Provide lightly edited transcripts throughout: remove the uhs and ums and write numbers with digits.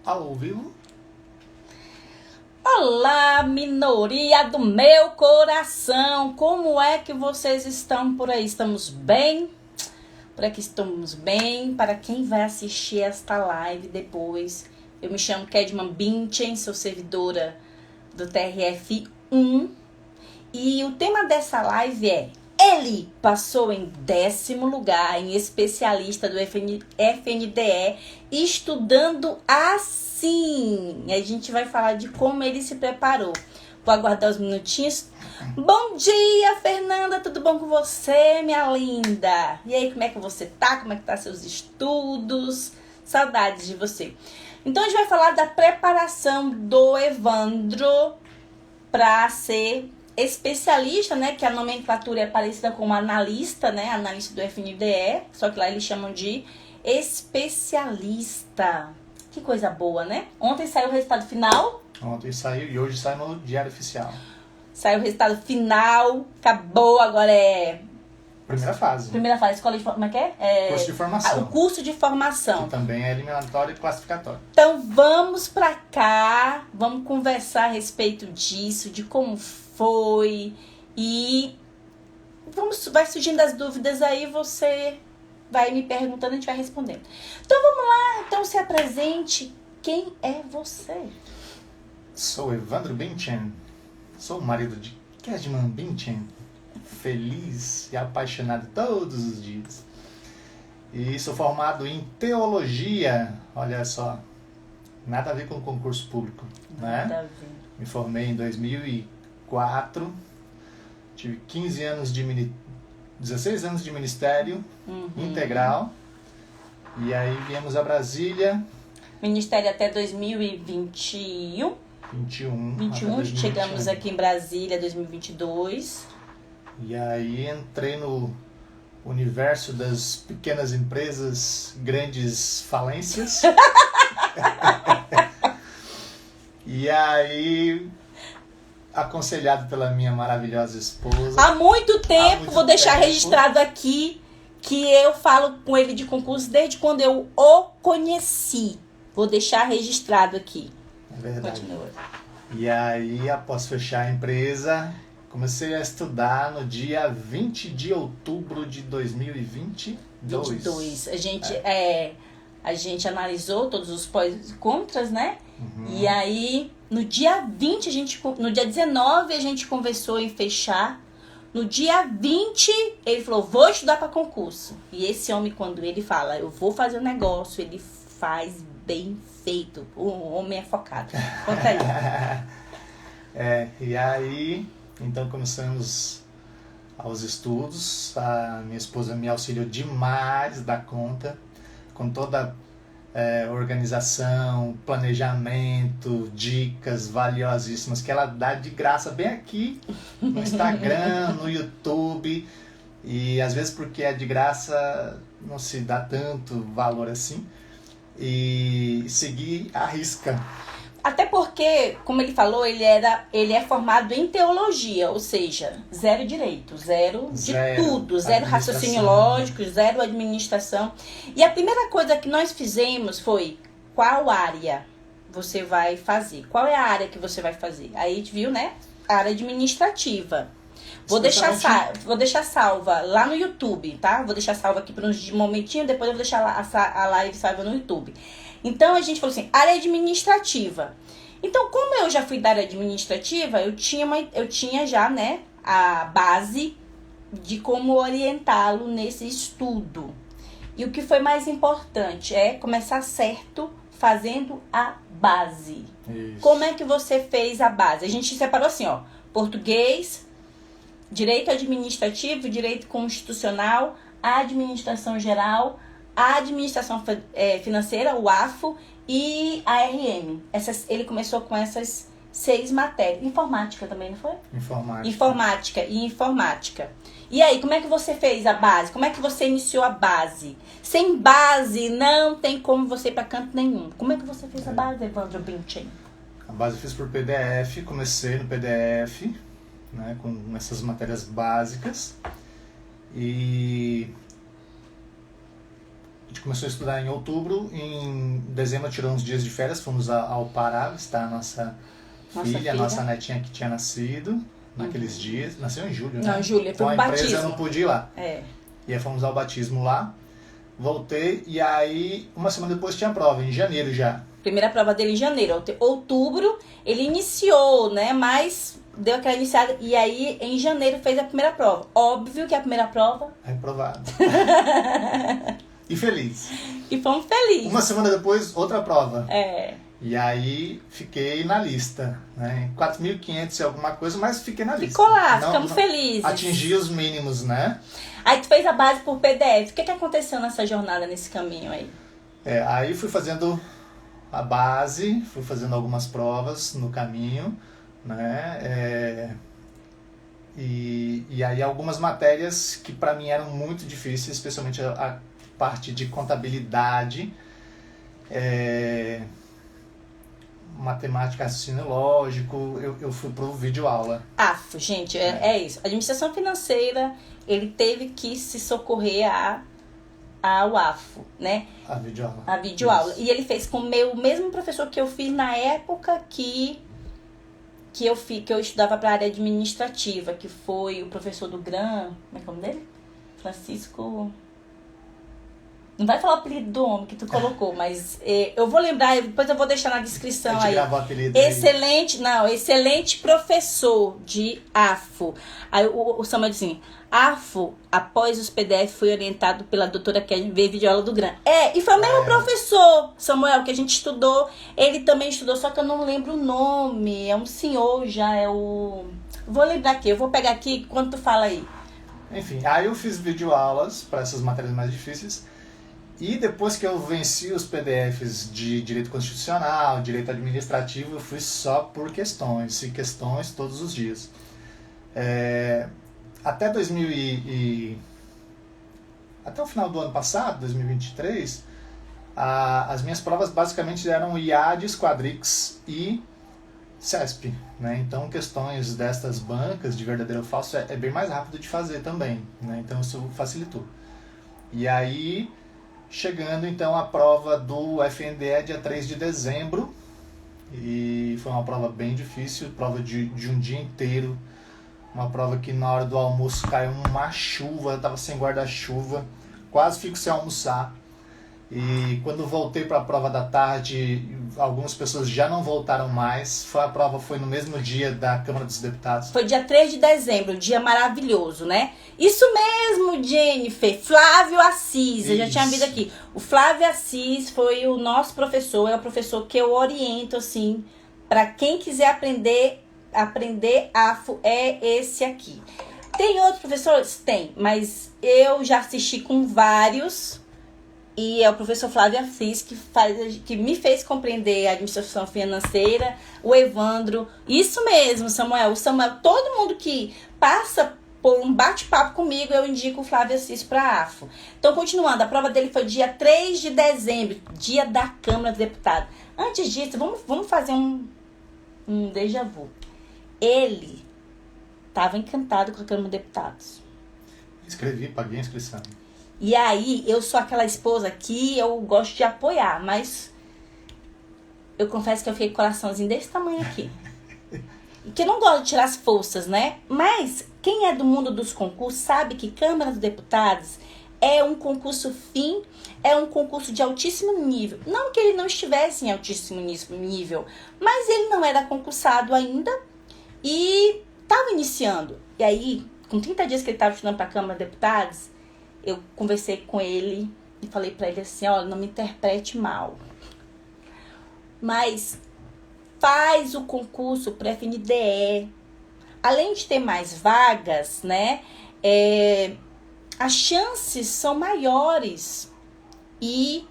ao vivo. Olá, minoria do meu coração! Como é que vocês estão por aí? Estamos bem? Por aqui estamos bem. Para quem vai assistir esta live depois, eu me chamo Kedman Binchen, sou servidora do TRF1. E o tema dessa live é: ele passou em 10º lugar em especialista do FNDE, estudando assim. A gente vai falar de como ele se preparou. Vou aguardar os minutinhos. Bom dia, Fernanda, tudo bom com você, minha linda? E aí, como é que você tá? Como é que tá seus estudos? Saudades de você. Então, a gente vai falar da preparação do Evandro para ser especialista, né, que a nomenclatura é parecida com analista, né, analista do FNDE, só que lá eles chamam de especialista. Que coisa boa, né? Ontem saiu o resultado final. Ontem saiu e hoje sai no Diário Oficial. Saiu o resultado final, acabou, agora é... Primeira fase. Primeira fase, escola de... Como é que é? Curso de formação. O curso de formação. Que também é eliminatório e classificatório. Então vamos pra cá, vamos conversar a respeito disso, de como foi e vai surgindo as dúvidas aí, você vai me perguntando, a gente vai respondendo. Então vamos lá, então se apresente, quem é você? Sou Evandro Binchen, sou o marido de Kedman Binchen, feliz e apaixonado todos os dias. E sou formado em teologia, olha só, nada a ver com o concurso público, né? Nada a ver. Me formei em 2004, tive 16 anos de ministério integral, e aí viemos a Brasília. Ministério até 2021. 21, chegamos aqui em Brasília 2022. E aí entrei no universo das pequenas empresas, grandes falências. E aí, aconselhado pela minha maravilhosa esposa. Há muito tempo, vou deixar registrado aqui que eu falo com ele de concurso desde quando eu o conheci. Vou deixar registrado aqui. É verdade. Continua. E aí, após fechar a empresa, comecei a estudar no dia 20 de outubro de 2022. A gente analisou todos os pós e contras, né? E aí, no dia 20, no dia 19, a gente conversou em fechar. No dia 20, ele falou, vou estudar para concurso. E esse homem, quando ele fala, eu vou fazer um negócio, ele faz bem feito. O homem é focado. Conta aí. E aí, então começamos aos estudos. A minha esposa me auxiliou demais da conta, com toda organização, planejamento, dicas valiosíssimas que ela dá de graça bem aqui no Instagram, no YouTube. E às vezes porque é de graça não se dá tanto valor assim. E seguir à risca. Até porque, como ele falou, ele é formado em teologia, ou seja, zero direito, zero de tudo, zero raciocínio lógico, zero administração. E a primeira coisa que nós fizemos foi, qual área você vai fazer? Qual é a área que você vai fazer? Aí a gente viu, né? A área administrativa. Vou deixar salva lá no YouTube, tá? Vou deixar salva aqui por uns momentinhos, depois eu vou deixar a live salva no YouTube. Então, a gente falou assim, área administrativa. Então, como eu já fui da área administrativa, eu tinha já, né, a base de como orientá-lo nesse estudo. E o que foi mais importante é começar certo fazendo a base. Isso. Como é que você fez a base? A gente separou assim, ó, português, direito administrativo, direito constitucional, administração geral, a administração financeira, o AFO, e a RM. Ele começou com essas 6 matérias. Informática também, não foi? Informática e informática. E aí, como é que você fez a base? Como é que você iniciou a base? Sem base, não tem como você ir para canto nenhum. Como é que você fez a base, Evandro Binchen? A base eu fiz por PDF, comecei no PDF, né, com essas matérias básicas. E gente começou a estudar em outubro, em dezembro tirou uns dias de férias, fomos ao Pará visitar a nossa filha, a nossa netinha que tinha nascido naqueles dias. Nasceu em julho, né? Não, Júlia, então foi a um empresa batismo. eu não pude ir lá. E aí fomos ao batismo lá, voltei e aí uma semana depois tinha a prova, em janeiro já. Primeira prova dele em janeiro. Outubro ele iniciou, né? Mas deu aquela iniciada. E aí em janeiro fez a primeira prova. Óbvio que a primeira prova... Reprovado. E feliz. E fomos felizes. Uma semana depois, outra prova. E aí fiquei na lista, né? 4.500 e alguma coisa, mas fiquei na lista. Ficou lá, ficamos felizes. Atingi os mínimos, né? Aí tu fez a base por PDF. O que aconteceu nessa jornada, nesse caminho aí? Aí fui fazendo a base, fui fazendo algumas provas no caminho, né? E aí algumas matérias que para mim eram muito difíceis, especialmente a parte de contabilidade, matemática, raciocínio lógico, eu fui pro videoaula. Gente, é isso. A administração financeira, ele teve que se socorrer ao AFO, né? A videoaula. A videoaula. E ele fez com o mesmo professor que eu fiz na época que eu estudava para a área administrativa, que foi o professor do GRAM, como é que é o nome dele? Francisco... Não vai falar o apelido do homem que tu colocou, mas eu vou lembrar, depois eu vou deixar na descrição aí. Gravou o apelido Excelente professor de AFO. Aí o Samuel disse assim, AFO, após os PDF, foi orientado pela doutora Kelly, veio videoaula do GRAM. E foi o mesmo professor, Samuel, que a gente estudou. Ele também estudou, só que eu não lembro o nome. É um senhor já, Vou lembrar aqui, eu vou pegar aqui quando tu fala aí. Enfim, aí eu fiz videoaulas para essas matérias mais difíceis. E depois que eu venci os PDFs de Direito Constitucional, Direito Administrativo, eu fui só por questões, e questões todos os dias. Até até o final do ano passado, 2023, as minhas provas basicamente eram IADES, Quadrix e CESP, né? Então questões destas bancas de verdadeiro ou falso é bem mais rápido de fazer também, né? Então isso facilitou. E aí... Chegando então a prova do FNDE dia 3 de dezembro, e foi uma prova bem difícil, prova de um dia inteiro, uma prova que na hora do almoço caiu uma chuva, eu estava sem guarda-chuva, quase fico sem almoçar. E quando voltei para a prova da tarde, algumas pessoas já não voltaram mais. A prova foi no mesmo dia da Câmara dos Deputados. Foi dia 3 de dezembro, um dia maravilhoso, né? Isso mesmo, Jennifer. Flávio Assis, eu já tinha visto aqui. O Flávio Assis foi o nosso professor, é o professor que eu oriento, assim, para quem quiser aprender AFO, é esse aqui. Tem outros professores? Tem, mas eu já assisti com vários... E é o professor Flávio Assis que me fez compreender a administração financeira, o Evandro. Isso mesmo, Samuel. Todo mundo que passa por um bate-papo comigo, eu indico o Flávio Assis para a AFO. Então, continuando, a prova dele foi dia 3 de dezembro, dia da Câmara dos Deputados. Antes disso, vamos fazer um déjà vu. Ele estava encantado com a Câmara dos Deputados. Escrevi, paguei a inscrição. E aí, eu sou aquela esposa que eu gosto de apoiar, mas eu confesso que eu fiquei com o coraçãozinho desse tamanho aqui. E que eu não gosto de tirar as forças, né? Mas quem é do mundo dos concursos sabe que Câmara dos Deputados é um concurso fim, é um concurso de altíssimo nível. Não que ele não estivesse em altíssimo nível, mas ele não era concursado ainda e estava iniciando. E aí, com 30 dias que ele estava estudando para a Câmara dos Deputados, eu conversei com ele e falei pra ele assim, olha, não me interprete mal, mas faz o concurso para FNDE. Além de ter mais vagas, né, as chances são maiores. E,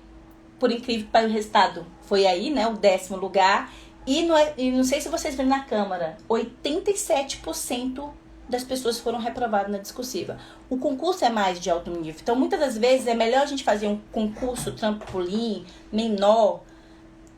por incrível que pareça, o resultado foi aí, né, o 10º lugar. E não sei se vocês viram na Câmara, 87% das pessoas foram reprovadas na discursiva. O concurso é mais de alto nível. Então, muitas das vezes, é melhor a gente fazer um concurso trampolim menor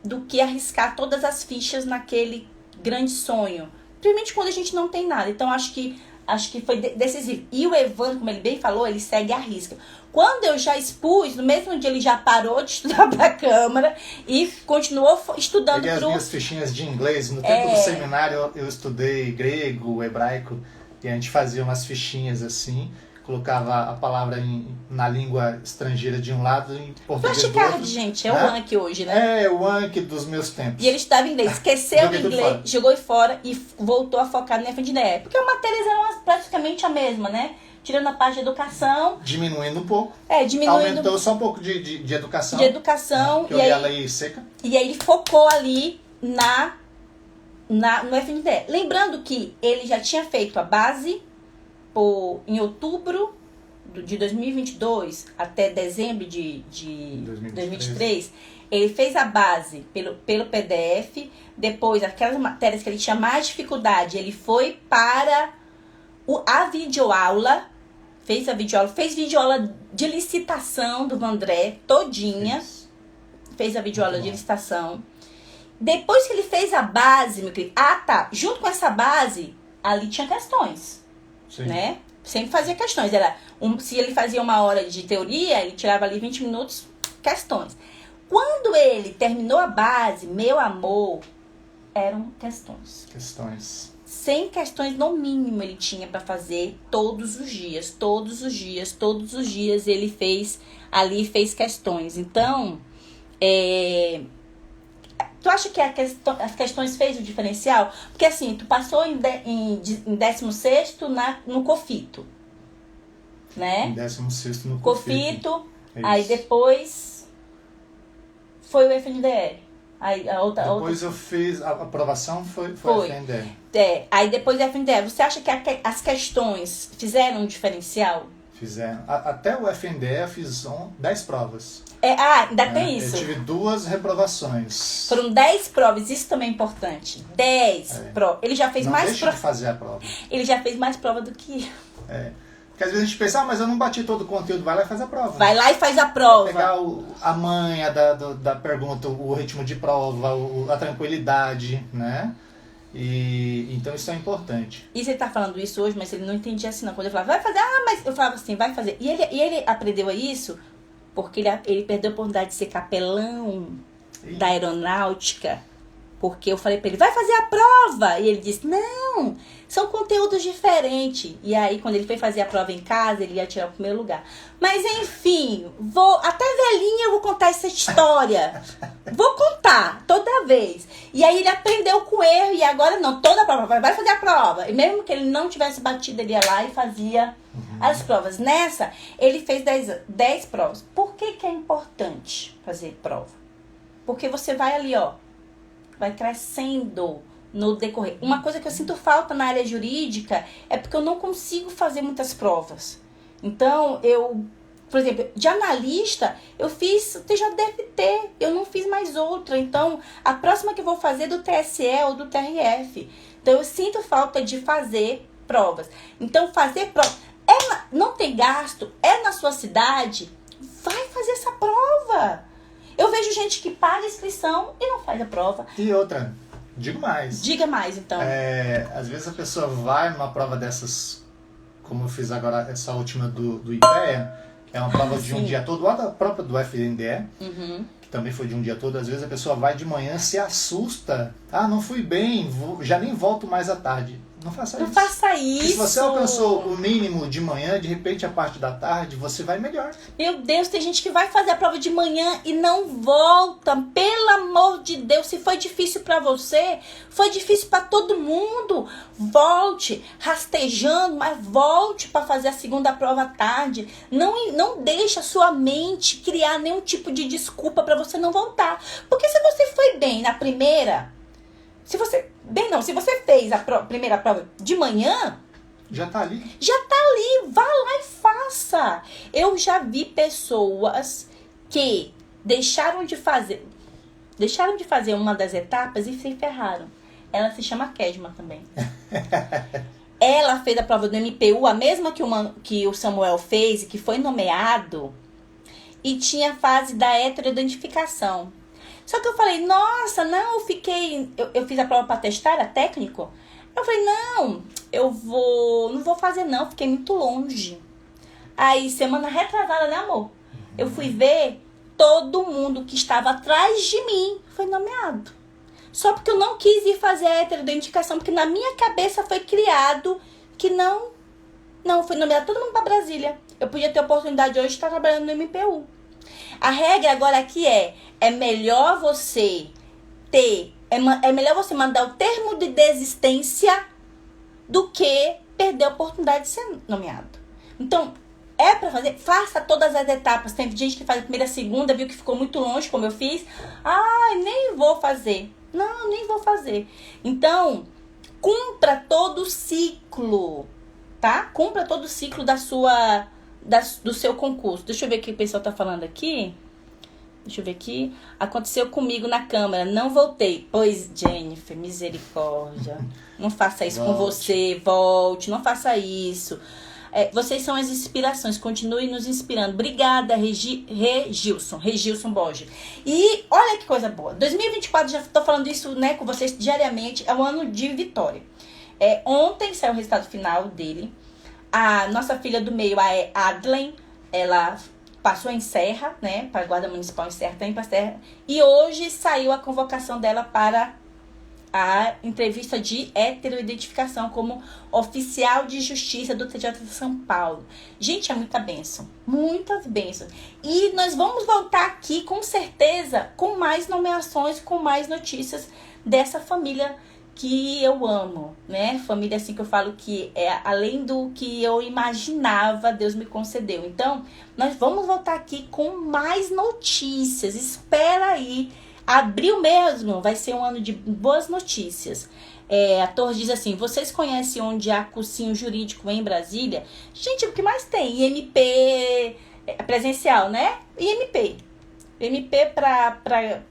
do que arriscar todas as fichas naquele grande sonho. Principalmente quando a gente não tem nada. Então, acho que acho que foi decisivo. E o Evandro, como ele bem falou, ele segue à risca. Quando eu já expus, no mesmo dia ele já parou de estudar para a Câmara e continuou estudando Peguei as minhas fichinhas de inglês. No tempo do seminário eu estudei grego, hebraico, e a gente fazia umas fichinhas assim, colocava a palavra na língua estrangeira de um lado e em português do outro. Gente, é o Anki hoje, né? É, o Anki dos meus tempos. E ele estudava inglês, esqueceu o inglês, jogou fora e voltou a focar no FNDE. Porque as matérias eram praticamente a mesma, né? Tirando a parte de educação. Diminuindo um pouco. Diminuindo. Aumentou só um pouco de educação. De educação. Que eu li a lei seca. E aí ele focou ali no FNDE. Lembrando que ele já tinha feito a base em outubro de 2022 até dezembro de 2023. Ele fez a base pelo PDF. Depois, aquelas matérias que ele tinha mais dificuldade, ele foi para a videoaula. Fez videoaula de licitação do Vandré todinha. Fez a videoaula de licitação. Depois que ele fez a base, meu querido. Junto com essa base, ali tinha questões. Sim. Né? Sempre fazia questões. Se ele fazia 1 hora de teoria, ele tirava ali 20 minutos, questões. Quando ele terminou a base, meu amor, eram questões. 100 questões no mínimo ele tinha para fazer todos os dias. Todos os dias ele fez questões. Então, tu acha que as questões fez o diferencial? Porque assim, tu passou em 16º no COFITO, né? Em 16º no COFITO. Aí depois foi o FNDE. Aí depois eu fiz, a aprovação foi o FNDE. Aí depois do FNDE. Você acha que as questões fizeram um diferencial? Fizeram. Até o FNDE eu fiz 10 provas. Ainda tem isso. Eu tive 2 reprovações. Foram 10 provas, isso também é importante. 10 provas. Ele já fez não mais deixa de fazer a prova. Ele já fez mais prova do que eu. Porque às vezes a gente pensa, mas eu não bati todo o conteúdo, vai lá e faz a prova. Vai lá e faz a prova. Pegar a manha da pergunta, o ritmo de prova, a tranquilidade, né? Então isso é importante. E você tá falando isso hoje, mas ele não entendia assim não. Quando eu falava, vai fazer, mas eu falava assim, vai fazer. E ele aprendeu isso porque ele perdeu a oportunidade de ser capelão da aeronáutica. Porque eu falei pra ele, vai fazer a prova! E ele disse, não, são conteúdos diferentes. E aí, quando ele foi fazer a prova em casa, ele ia tirar o primeiro lugar. Mas, enfim, até velhinha eu vou contar essa história. Vou contar, toda vez. E aí, ele aprendeu com erro e agora não, toda a prova, vai fazer a prova. E mesmo que ele não tivesse batido, ele ia lá e fazia as provas. Nessa, ele fez 10 provas. Por que é importante fazer prova? Porque você vai ali, vai crescendo no decorrer. Uma coisa que eu sinto falta na área jurídica é porque eu não consigo fazer muitas provas. Então, por exemplo, de analista, eu fiz TJDFT, eu não fiz mais outra. Então, a próxima que eu vou fazer é do TSE ou do TRF. Então, eu sinto falta de fazer provas. Então, fazer prova... não tem gasto, na sua cidade, vai fazer essa prova. Eu vejo gente que paga a inscrição e não faz a prova. E outra, digo mais. Diga mais, então. Às vezes a pessoa vai numa prova dessas, como eu fiz agora, essa última do IPEA, que é uma prova de um dia todo, lá da própria do FNDE, que também foi de um dia todo. Às vezes a pessoa vai de manhã, se assusta. Não fui bem, já nem volto mais à tarde. Não faça isso. Não faça isso. Se você alcançou o mínimo de manhã, de repente a parte da tarde, você vai melhor. Meu Deus, tem gente que vai fazer a prova de manhã e não volta. Pelo amor de Deus, se foi difícil pra você, foi difícil pra todo mundo. Volte, rastejando, mas volte pra fazer a segunda prova à tarde. Não deixe a sua mente criar nenhum tipo de desculpa pra você não voltar. Porque se você foi bem na primeira... Se você fez a primeira prova de manhã... Já tá ali. Vá lá e faça. Eu já vi pessoas que deixaram de fazer uma das etapas e se ferraram. Ela se chama Kedma também. Ela fez a prova do MPU, a mesma que o Samuel fez e que foi nomeado. E tinha a fase da heteroidentificação. Só que eu falei, nossa, não, eu fiz a prova para testar, era técnico. Eu falei, não, não vou fazer não, fiquei muito longe. Aí, semana retrasada, né, amor? Eu fui ver, todo mundo que estava atrás de mim foi nomeado. Só porque eu não quis ir fazer a heteroidentificação, porque na minha cabeça foi criado que não foi nomeado todo mundo para Brasília. Eu podia ter a oportunidade hoje de estar trabalhando no MPU. A regra agora aqui é melhor você é melhor você mandar o termo de desistência do que perder a oportunidade de ser nomeado. Então, é pra fazer, faça todas as etapas. Tem gente que faz a primeira, a segunda, viu que ficou muito longe, como eu fiz. Nem vou fazer. Não, nem vou fazer. Então, cumpra todo o ciclo, tá? Cumpra todo o ciclo do seu concurso. Deixa eu ver o que o pessoal tá falando aqui. Deixa eu ver aqui. Aconteceu comigo na Câmara. Não voltei. Pois, Jennifer, misericórdia. Não faça isso com você. Volte. Não faça isso. Vocês são as inspirações. Continue nos inspirando. Obrigada, Regilson Borges. E olha que coisa boa. 2024, já estou falando isso, né, com vocês diariamente. É um ano de vitória. Ontem saiu o resultado final dele. A nossa filha do meio, a Adlen, ela passou em Serra, né? Para a Guarda Municipal em Serra, também para Serra. E hoje saiu a convocação dela para a entrevista de heteroidentificação como oficial de justiça do TJ de São Paulo. Gente, é muita bênção. Muitas bênçãos. E nós vamos voltar aqui, com certeza, com mais nomeações, com mais notícias dessa família que eu amo, né? Família assim que eu falo que é além do que eu imaginava, Deus me concedeu. Então, nós vamos voltar aqui com mais notícias. Espera aí. Abril mesmo vai ser um ano de boas notícias. A Torres diz assim, vocês conhecem onde há cursinho jurídico em Brasília? Gente, o que mais tem? IMP presencial, né? IMP. IMP pra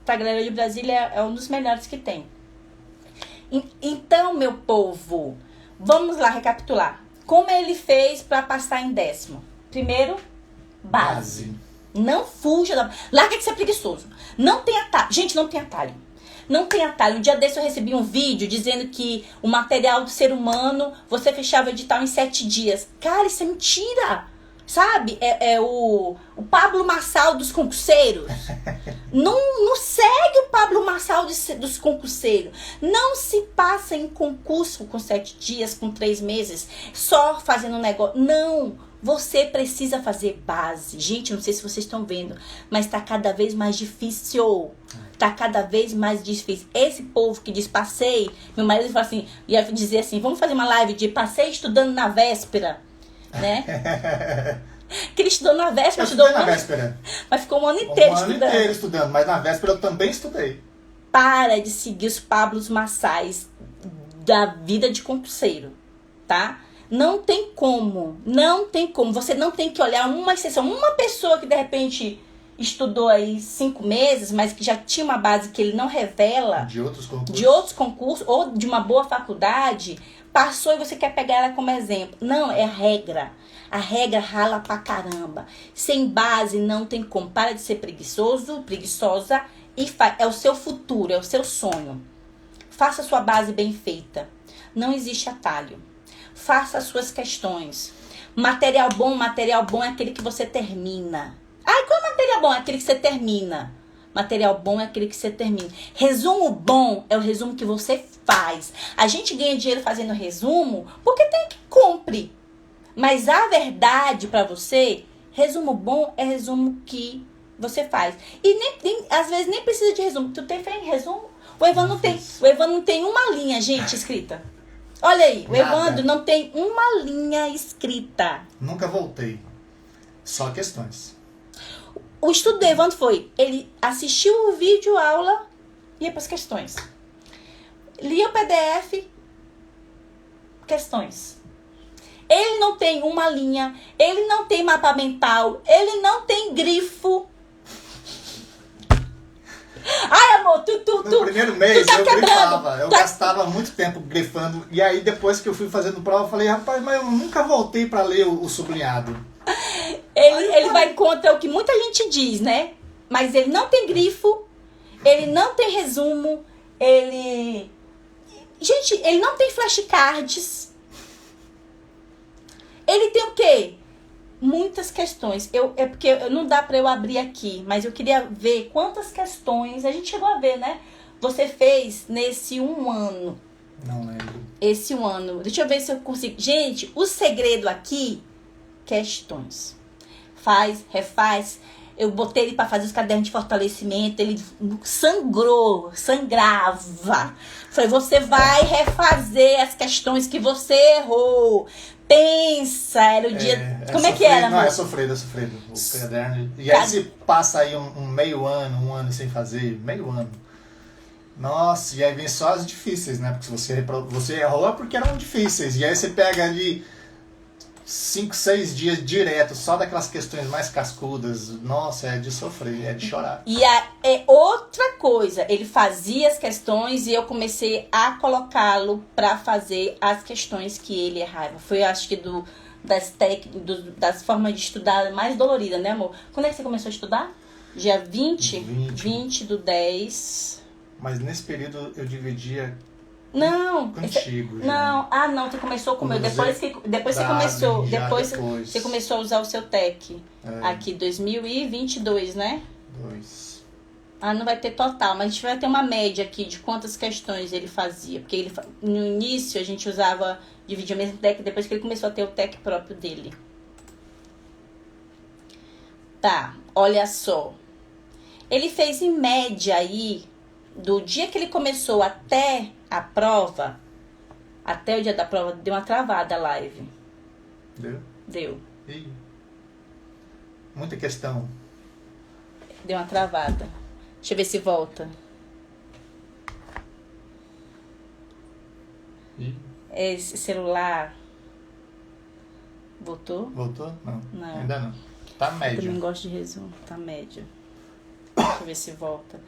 galera de Brasília é um dos melhores que tem. Então, meu povo, vamos lá recapitular. Como ele fez para passar em 10º? Primeiro, base. Não fuja da... Larga de ser preguiçoso. Não tem atalho. Gente, não tem atalho. Não tem atalho. Um dia desse eu recebi um vídeo dizendo que o material do ser humano, você fechava o edital em 7 dias. Cara, isso é mentira. Sabe? O Pablo Marçal dos concurseiros. Não segue o Pablo Marçal dos concurseiros. Não se passa em concurso com 7 dias, com 3 meses, só fazendo um negócio. Não. Você precisa fazer base. Gente, não sei se vocês estão vendo, mas tá cada vez mais difícil. Tá cada vez mais difícil. Esse povo que diz passei, meu marido fala assim, ia dizer assim, vamos fazer uma live de passei estudando na véspera, né? Que ele estudou na véspera. Estudei na véspera. Mas ficou um ano inteiro estudando. Um ano inteiro estudando, mas na véspera eu também estudei. Para de seguir os Pablos Marçais da vida de concurseiro, tá? Não tem como. Você não tem que olhar uma exceção. Uma pessoa que de repente estudou aí 5 meses, mas que já tinha uma base que ele não revela. De outros concursos ou de uma boa faculdade, passou e você quer pegar ela como exemplo. Não, é a regra. A regra rala pra caramba. Sem base não tem como. Para de ser preguiçoso, preguiçosa. É o seu futuro, é o seu sonho. Faça a sua base bem feita. Não existe atalho. Faça as suas questões. Material bom é aquele que você termina. Qual é material bom? É aquele que você termina. Material bom é aquele que você termina. Resumo bom é o resumo que você faz. A gente ganha dinheiro fazendo resumo porque tem que cumprir. Mas a verdade pra você, resumo bom é resumo que você faz. E às vezes nem precisa de resumo. Tu tem fé em resumo? O Evandro não tem uma linha, gente, escrita. Olha aí, o Evandro não tem uma linha escrita. Nunca voltei. Só questões. O estudo do Evandro foi, ele assistiu o vídeo aula e ia para as questões. Lia o PDF, questões. Ele não tem uma linha, ele não tem mapa mental, ele não tem grifo. Ai, amor, no primeiro mês tá eu quebrando. Grifava, eu gastava muito tempo grifando. E aí depois que eu fui fazendo prova, eu falei, rapaz, mas eu nunca voltei para ler o sublinhado. Ele vai contra o que muita gente diz, né? Mas ele não tem grifo, ele não tem resumo, Gente, ele não tem flashcards. Ele tem o quê? Muitas questões. É porque não dá pra eu abrir aqui, mas eu queria ver quantas questões a gente chegou a ver, né? Você fez nesse 1 ano. Não lembro. Esse 1 ano. Deixa eu ver se eu consigo. Gente, o segredo aqui, questões. Faz, refaz. Eu botei ele pra fazer os cadernos de fortalecimento. Ele sangrava. Falei, você vai refazer as questões que você errou. Pensa, era o dia... Como é que era, Não, amor? é sofrido. O caderno. E aí se passa aí um meio ano, 1 ano sem fazer, meio ano. Nossa, e aí vem só as difíceis, né? Porque se você errou é porque eram difíceis. E aí você pega ali 5, 6 dias direto, só daquelas questões mais cascudas. Nossa, é de sofrer, é de chorar. E é outra coisa, ele fazia as questões e eu comecei a colocá-lo pra fazer as questões que ele errava. Foi, acho que, das formas de estudar mais dolorida, né, amor? Quando é que você começou a estudar? Dia 20 do 10. Mas nesse período eu dividia Não. contigo. Não, não, você começou com o meu. Depois você começou. Depois você começou a usar o seu TEC. Aqui, 2022, né? 2. Não vai ter total, mas a gente vai ter uma média aqui de quantas questões ele fazia. Porque no início a gente dividia o mesmo TEC, depois que ele começou a ter o TEC próprio dele. Tá, olha só. Ele fez em média aí, do dia que ele começou até a prova, até o dia da prova, deu uma travada a live. Deu. Ih, muita questão. Deu uma travada. Deixa eu ver se volta. Esse celular... Voltou? Voltou? Não. Ainda não. Tá médio. Eu também gosto de resumo. Tá médio. Deixa eu ver se volta.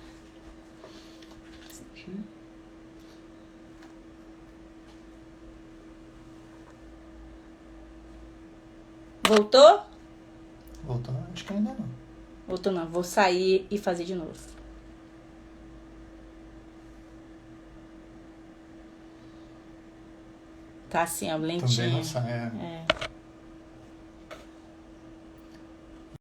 Voltou? Voltou? Acho que ainda não. Voltou não. Vou sair e fazer de novo. Tá assim, ó, lentinho. Também não sai.